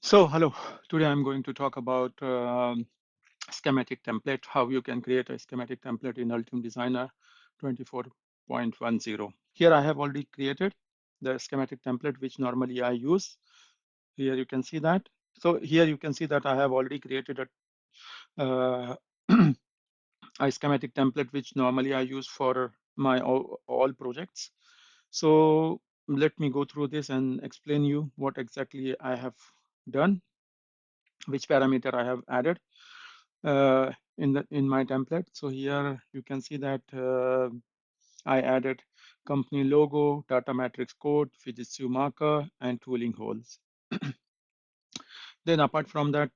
So, hello. Today I'm going to talk about schematic template, how you can create a schematic template in Altium Designer 24.10. Here I have already created the schematic template, which normally I use. Here you can see that. So here you can see that I have already created a, a schematic template, which normally I use for my all projects. So let me go through this and explain you what exactly I have done, which parameter I have added in my template. So here you can see that I added company logo, data matrix code, Fujitsu marker, and tooling holes. Then apart from that,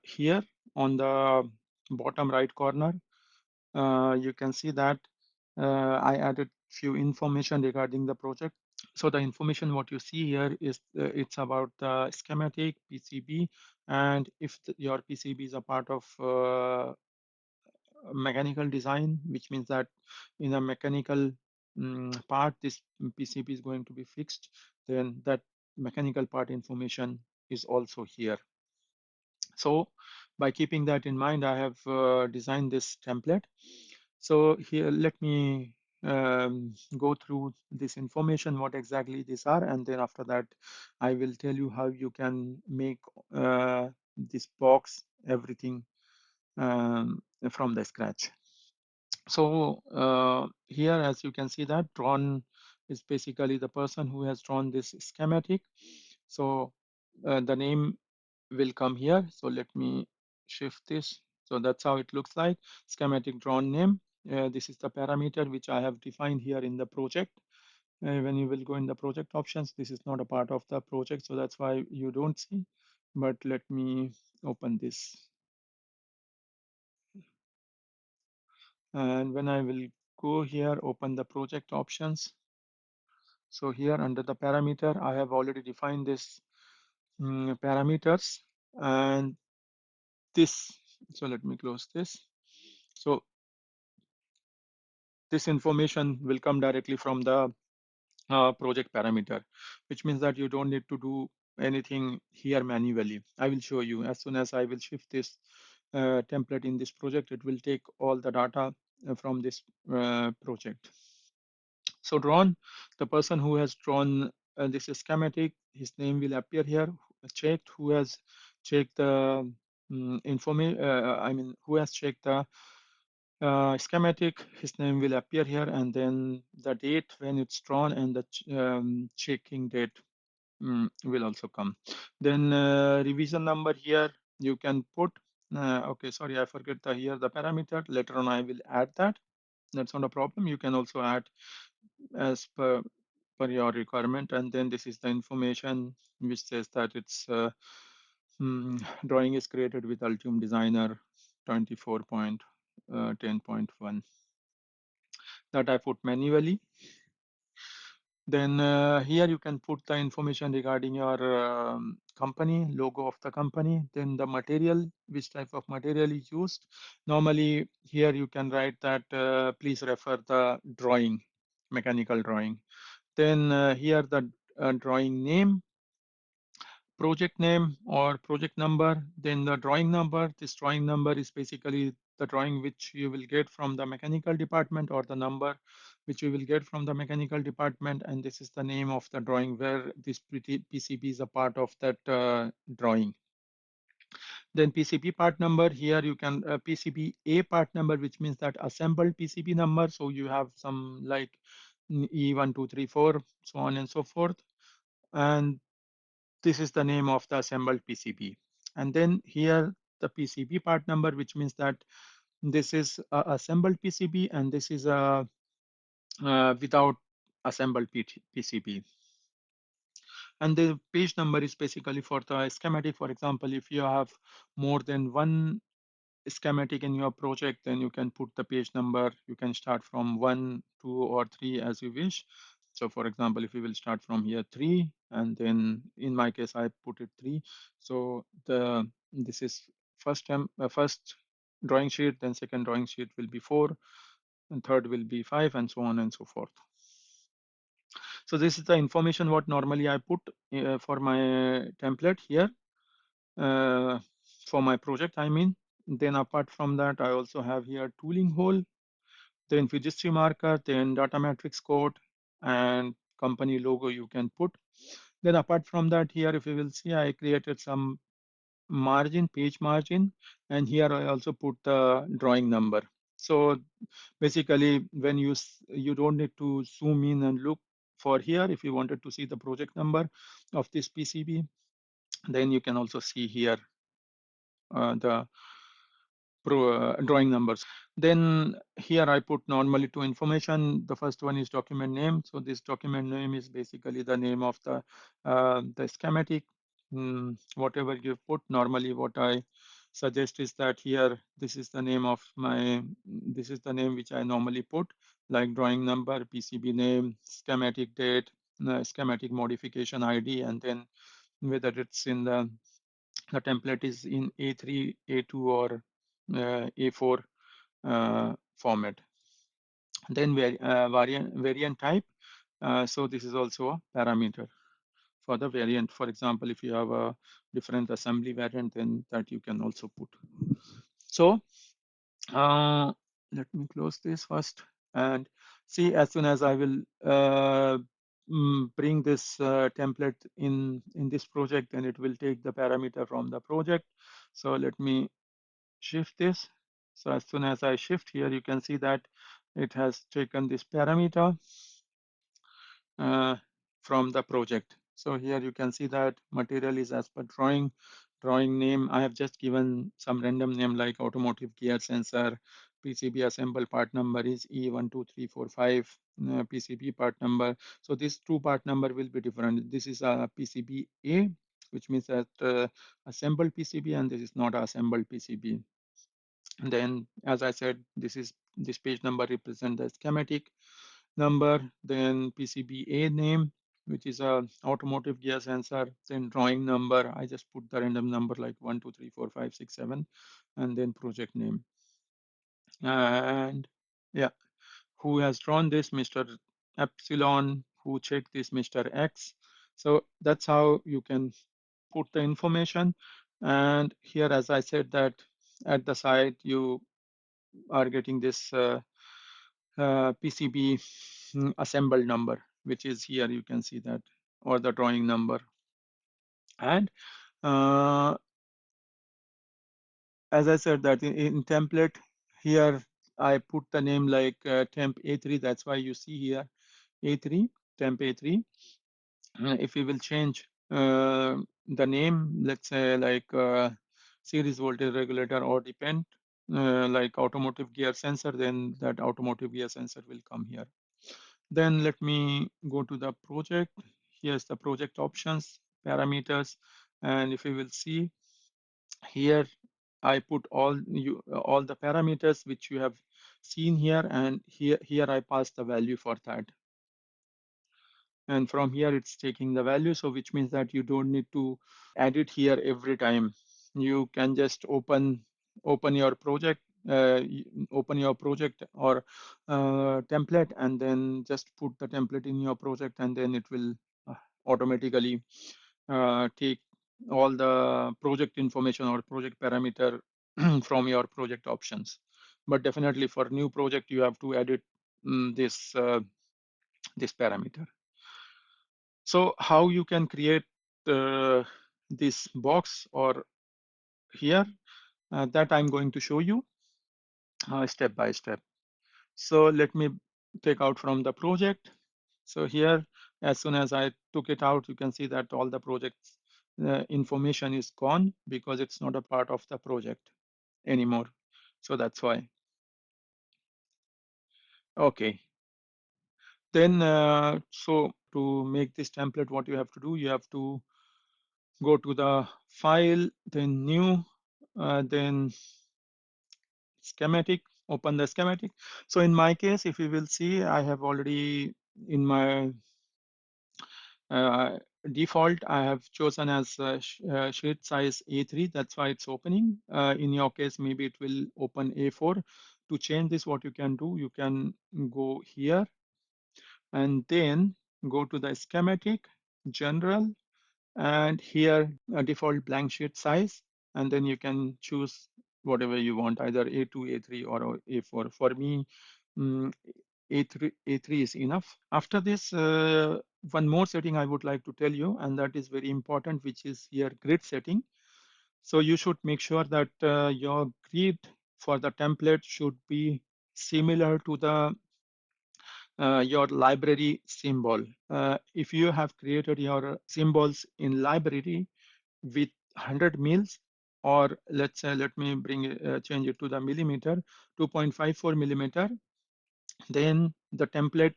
here on the bottom right corner, you can see that I added few information regarding the project. So the information what you see here is it's about the schematic PCB, and if your PCB is a part of mechanical design, which means that in a mechanical part, this PCB is going to be fixed, then that mechanical part information is also here. So by keeping that in mind, I have designed this template. So here, let me go through this information, what exactly these are, and then after that, I will tell you how you can make this box, everything from the scratch. So here, as you can see that drawn is basically the person who has drawn this schematic. So the name will come here. So let me shift this. So that's how it looks like. Schematic drawn name. This is the parameter which I have defined here in the project. When you will go in the project options, this is not a part of the project. So that's why you don't see. But let me open this. And when I will go here, open the project options. So here under the parameter, I have already defined this parameters and this. So let me close this. So this information will come directly from the project parameter, which means that you don't need to do anything here manually. I will show you as soon as I will shift this template in this project, it will take all the data from this project. So drawn, the person who has drawn this schematic, his name will appear here. Checked, who has checked the information, I mean, who has checked the schematic, his name will appear here, and then the date when it's drawn and the checking date will also come. Then revision number here you can put. Okay, sorry, I forget the here the parameter. Later on, I will add that. That's not a problem. You can also add as per your requirement, and then this is the information which says that it's drawing is created with Altium Designer 24.10.1 that I put manually. Then here you can put the information regarding your company, logo of the company, then the material, which type of material is used. Normally here you can write that please refer the drawing, mechanical drawing. Then here the drawing name, project name or project number, then the drawing number. This drawing number is basically the drawing which you will get from the mechanical department, or the number which you will get from the mechanical department, and this is the name of the drawing where this PCB is a part of that drawing. Then PCB part number, here you can PCB A part number, which means that assembled PCB number. So you have some like E1234, so on and so forth. And this is the name of the assembled PCB. And then here the PCB part number, which means that this is a assembled PCB and this is a without assembled PCB. And the page number is basically for the schematic. For example, if you have more than one schematic in your project, then you can put the page number. You can start from 1, 2, or 3 as you wish. So for example, if we will start from here 3, and then in my case, I put it 3. So this is first drawing sheet, then second drawing sheet will be 4, and third will be 5, and so on and so forth. So this is the information what normally I put for my template here. uh, for my project, I mean. Then apart from that, I also have here tooling hole, then registry marker, then data matrix code, and company logo you can put. Then apart from that, here if you will see, I created some margin, page margin, and here I also put the drawing number. So basically, when you don't need to zoom in and look for here. If you wanted to see the project number of this PCB, then you can also see here the drawing numbers. Then here I put normally two information. The first one is document name. So this document name is basically the name of the schematic. Whatever you put, normally what I suggest is that here this is the name of my this is the name which I normally put, like drawing number, PCB name, schematic date, schematic modification ID, and then whether it's in the template is in A3, A2, or A4 format. Then variant type. So this is also a parameter for the variant. For example, if you have a different assembly variant, then that you can also put. So uh, let me close this first and see. As soon as I will bring this template in this project, then it will take the parameter from the project. So let me shift this. So as soon as I shift here, you can see that it has taken this parameter uh, from the project. So here you can see that material is as per drawing name. I have just given some random name like automotive gear sensor, PCB assemble part number is E12345, PCB part number. So this two part number will be different. This is a PCB A, which means that assembled PCB, and this is not assembled PCB. And then, as I said, this page number represent the schematic number, then PCBA name, which is a automotive gear sensor, then drawing number. I just put the random number like 1, 2, 3, 4, 5, 6, 7, and then project name. And yeah, who has drawn this? Mr. Epsilon. Who checked this? Mr. X. So that's how you can put the information. And here, as I said, that at the side you are getting this PCB assembled number, which is here. You can see that, or the drawing number. And uh, as I said that in template here, I put the name like temp A3. That's why you see here A3, temp A3. If we will change the name, let's say like series voltage regulator or depend, like automotive gear sensor, then that automotive gear sensor will come here. Then let me go to the project. Here's the project options, parameters, and if you will see here, I put all the parameters which you have seen here, and here I pass the value for that. And from here it's taking the value, so which means that you don't need to edit here every time. You can just open your project, open your project or template, and then just put the template in your project, and then it will automatically take all the project information or project parameter from your project options. But definitely for new project you have to edit this parameter. So how you can create this box or here, that I'm going to show you step by step. So let me take out from the project. So here, as soon as I took it out, you can see that all the project's information is gone because it's not a part of the project anymore. So that's why. Okay. Then, so to make this template, what you have to do, you have to go to the file, then new, then schematic, open the schematic. So in my case, if you will see, I have already in my uh, default, I have chosen as sheet size A3. That's why it's opening. In your case, maybe it will open A4. To change this, what you can do, you can go here and then go to the schematic, general, and here a default blank sheet size, and then you can choose whatever you want, either A2, A3, or A4. For me, mm, A3 is enough. After this, one more setting I would like to tell you, and that is very important, which is here grid setting. So you should make sure that your grid for the template should be similar to the your library symbol. If you have created your symbols in library with 100 mils, or let's say, let me change it to the millimeter, 2.54 millimeter, then the template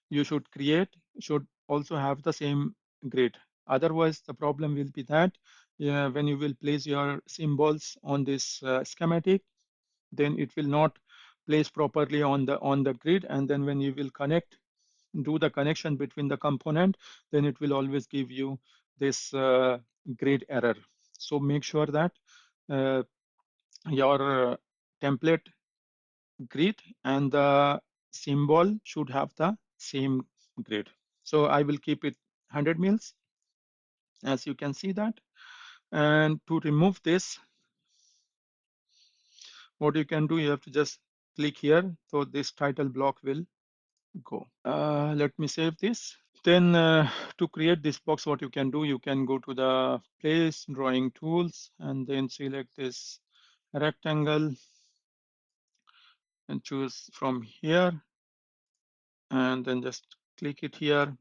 you should create should also have the same grid. Otherwise, the problem will be that when you will place your symbols on this schematic, then it will not place properly on the grid, and then when you will do the connection between the component, then it will always give you this grid error. So make sure that uh, your template grid and the symbol should have the same grid. So I will keep it 100 mils, as you can see that. And to remove this, what you can do, you have to just click here. So this title block will go. Let me save this. Then to create this box, what you can do, you can go to the place, drawing tools, and then select this rectangle and choose from here, and then just click it here.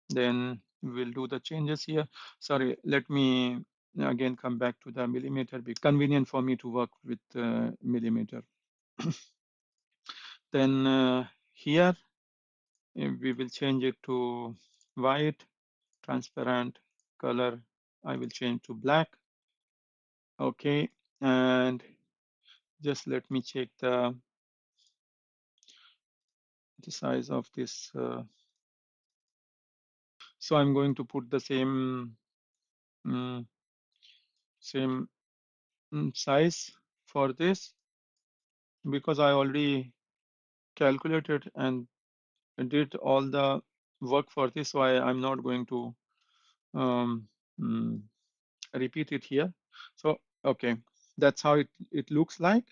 Then we'll do the changes here. Sorry, let me again come back to the millimeter. Be convenient for me to work with millimeter. Then here we will change it to white, transparent color. I will change to black. Okay, and just let me check the size of this. So I'm going to put the mm, same size for this, because I already calculated and did all the work for this, so I'm not going to um, mm, repeat it here. So okay, that's how it looks like.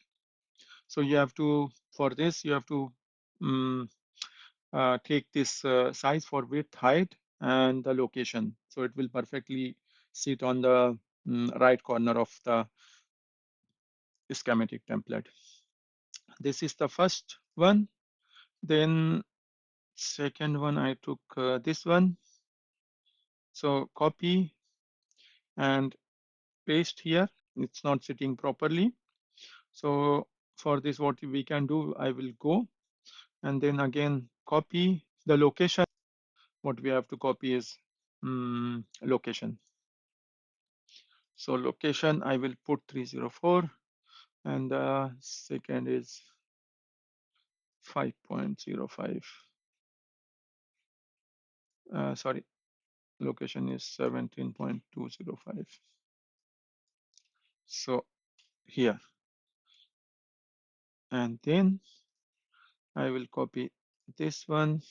So you have to, for this, you have to um, take this size for width, height, and the location. So it will perfectly sit on the right corner of the schematic template. This is the first one. Then second one, I took this one. So copy and paste here. It's not sitting properly. So for this, what we can do, I will go and then again copy the location. What we have to copy is location. So location, I will put 304, and the second is 5.05. Sorry, location is 17.205. So here, and then I will copy this one.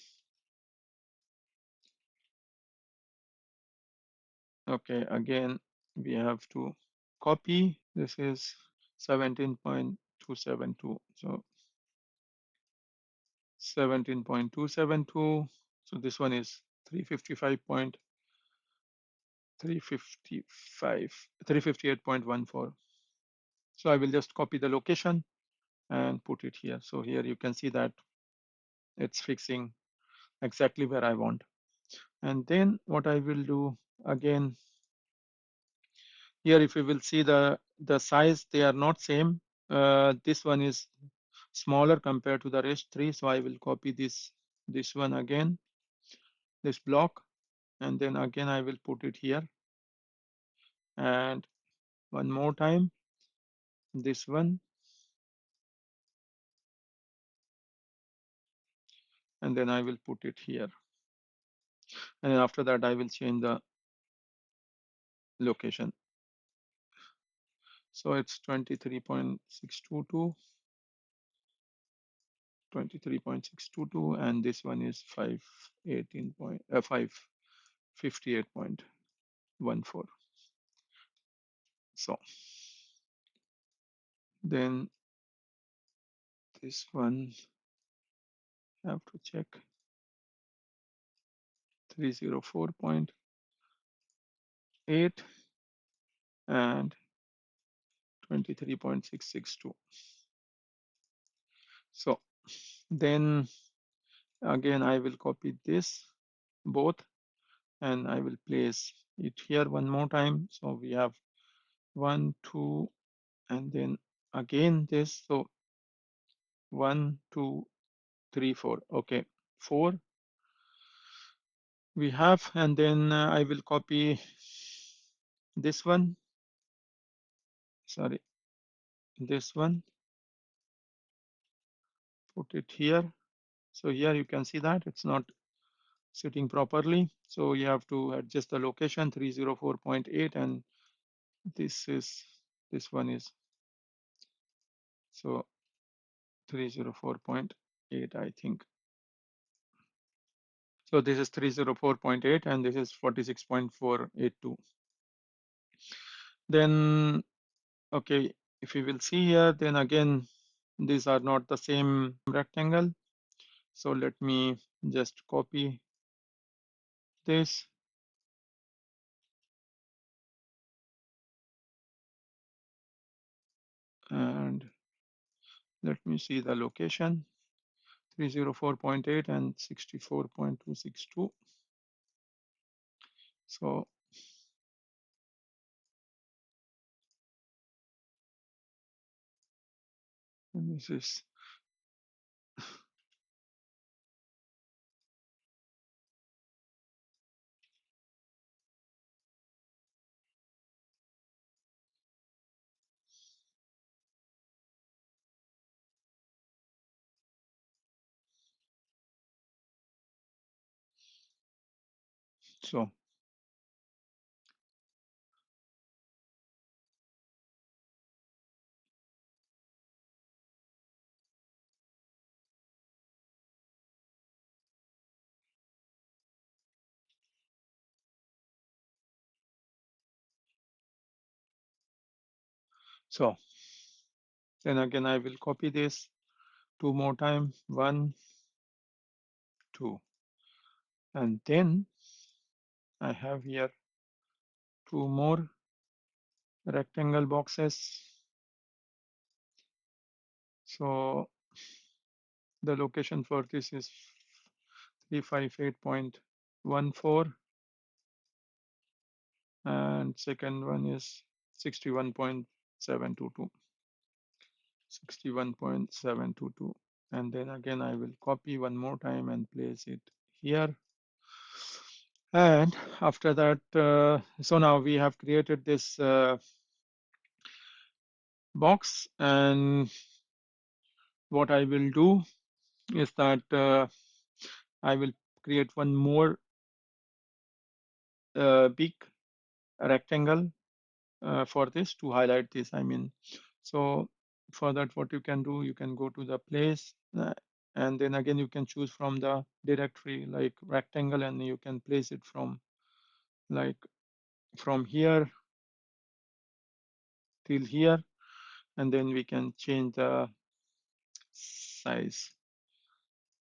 Okay, again, we have to copy. This is 17.272. So 17.272. So this one is 358.14. So I will just copy the location and put it here. So here you can see that it's fixing exactly where I want. And then what I will do again, here if you will see the size, they are not same. This one is smaller compared to the rest three. So I will copy this one again, this block, and then again I will put it here. And one more time, this one, and then I will put it here. And after that, I will change the location. So it's 23.622, 23.622, and this one is 558.1. 4. So then this one have to check 304.8 and 23.662. So then again I will copy this both and I will place it here one more time. So we have 1, 2, and then again this. So 1, 2, 3, 4. Okay, 4 we have, and then I will copy this one. Sorry, this one. Put it here. So here you can see that it's not sitting properly. So you have to adjust the location 304.8, and this one is so 304.8, I think. So this is 304.8 and this is 46.482. Then, okay, if you will see here, then again, these are not the same rectangle. So let me just copy this. And let me see the location, 304.8 and 64.262. So this is, so so then again I will copy this two more time, 1, 2, and then I have here two more rectangle boxes. So the location for this is 358.14 and second one is 61.722. 61.722, and then again I will copy one more time and place it here. And after that, so now we have created this box, and what I will do is that I will create one more big rectangle for this to highlight this. I mean, so for that, what you can do, you can go to the place and then again you can choose from the directory like rectangle, and you can place it from like from here till here, and then we can change the size,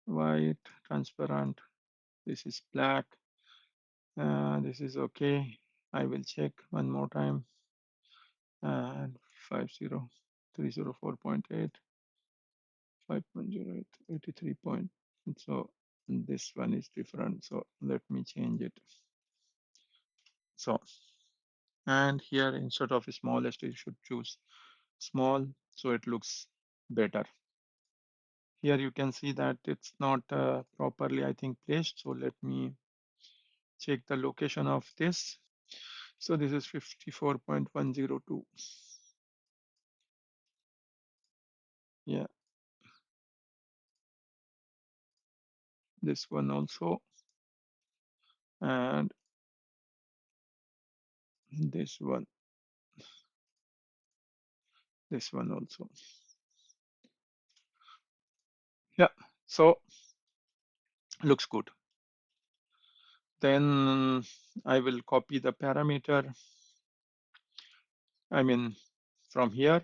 white, transparent, this is black, this is okay. I will check one more time, and 50304.8, 5.08, 83 point. So this one is different. So let me change it. So, and here instead of smallest, you should choose small, so it looks better. Here you can see that it's not properly, I think, placed. So let me check the location of this. So this is 54.102. Yeah, this one also, and this one also. Yeah, so looks good. Then I will copy the parameter, I mean, from here.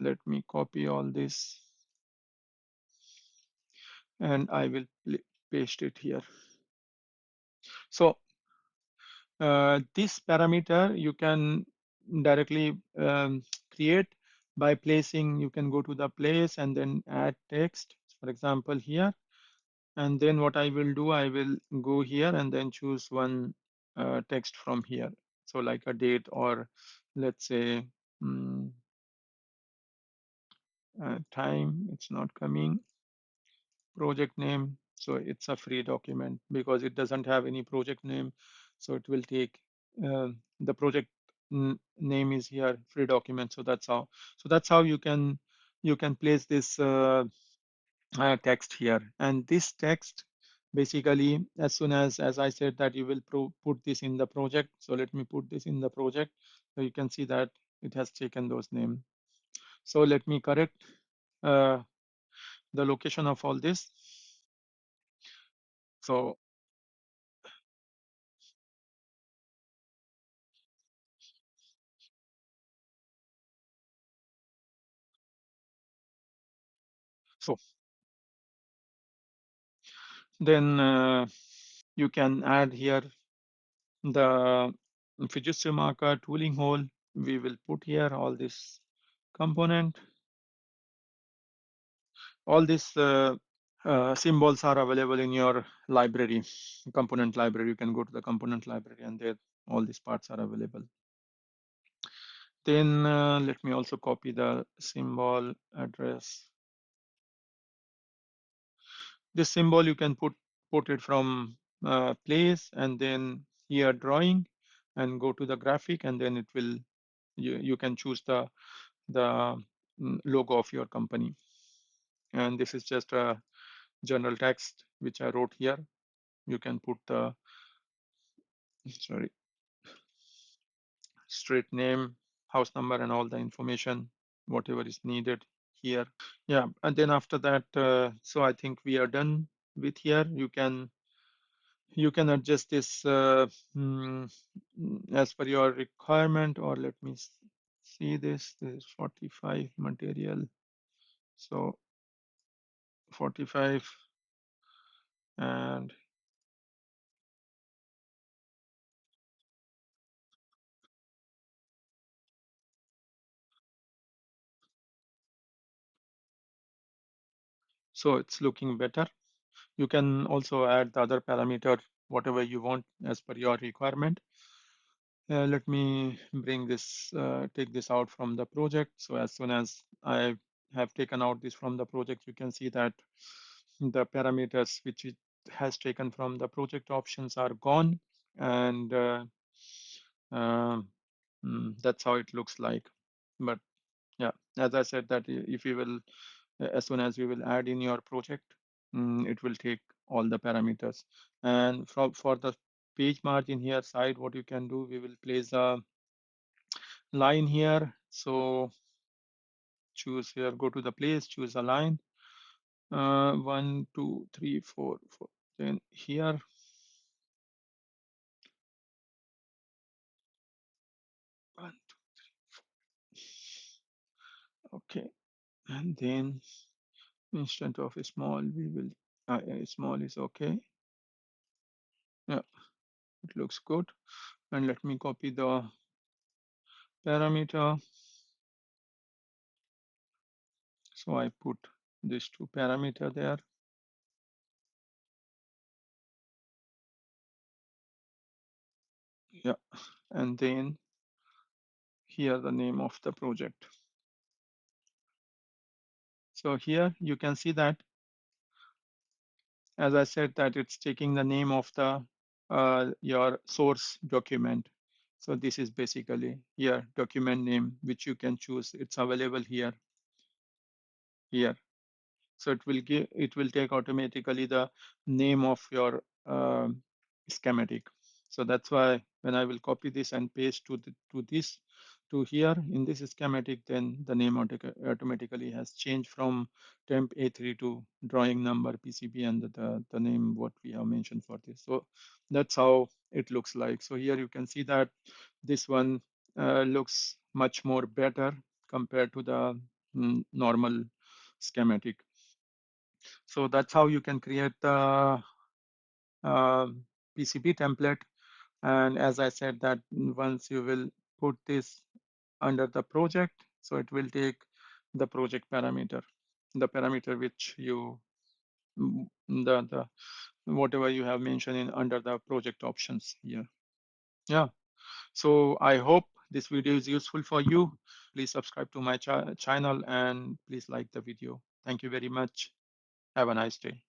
Let me copy all this and I will paste it here. So this parameter you can directly create by placing, you can go to the place and then add text, for example, here. And then what I will do, I will go here and then choose one text from here. So like a date, or let's say mm, time, it's not coming. Project name, so it's a free document because it doesn't have any project name. So it will take the project name is here, free document. So that's how you can place this text here. And this text basically, as soon as I said that you will put this in the project. So let me put this in the project. So you can see that it has taken those names. So let me correct uh, the location of all this. So so then you can add here the Fujitsu marker tooling hole. We will put here all this component. All these symbols are available in your library, component library. You can go to the component library and there all these parts are available. Then let me also copy the symbol address. This symbol you can put it from place and then here drawing and go to the graphic, and then it will you can choose the logo of your company. And this is just a general text which I wrote here. You can put the sorry street name, house number, and all the information whatever is needed here. Yeah, and then after that, so I think we are done with here. You can adjust this mm, as per your requirement, or let me see this. This is 45 material. So 45, and so it's looking better. You can also add the other parameter, whatever you want as per your requirement. Let me bring this, take this out from the project. So as soon as I have taken out this from the project, you can see that the parameters which it has taken from the project options are gone. And uh, that's how it looks like. But yeah, as I said that if you will, as soon as you will add in your project, it will take all the parameters. And for the page margin here side, what you can do, we will place a line here. So choose here, go to the place, choose a line. 1, 2, 3, 4, 4. Then here, one, okay. And then instead of a small, we will, small is okay. Yeah, it looks good. And let me copy the parameter. So I put these two parameter there. Yeah, and then here the name of the project. So here you can see that, as I said, that it's taking the name of the your source document. So this is basically here document name, which you can choose. It's available here. Here. So it will take automatically the name of your schematic. So that's why when I will copy this and paste to here in this schematic, then the name automatically has changed from temp A3 to drawing number PCB and the name what we have mentioned for this. So that's how it looks like. So here you can see that this one looks much more better compared to the normal schematic. So that's how you can create the uh, PCB template. And as I said that once you will put this under the project, so it will take the project parameter, the parameter which you the whatever you have mentioned in under the project options here. Yeah. So I hope this video is useful for you. Please subscribe to my channel and please like the video. Thank you very much. Have a nice day.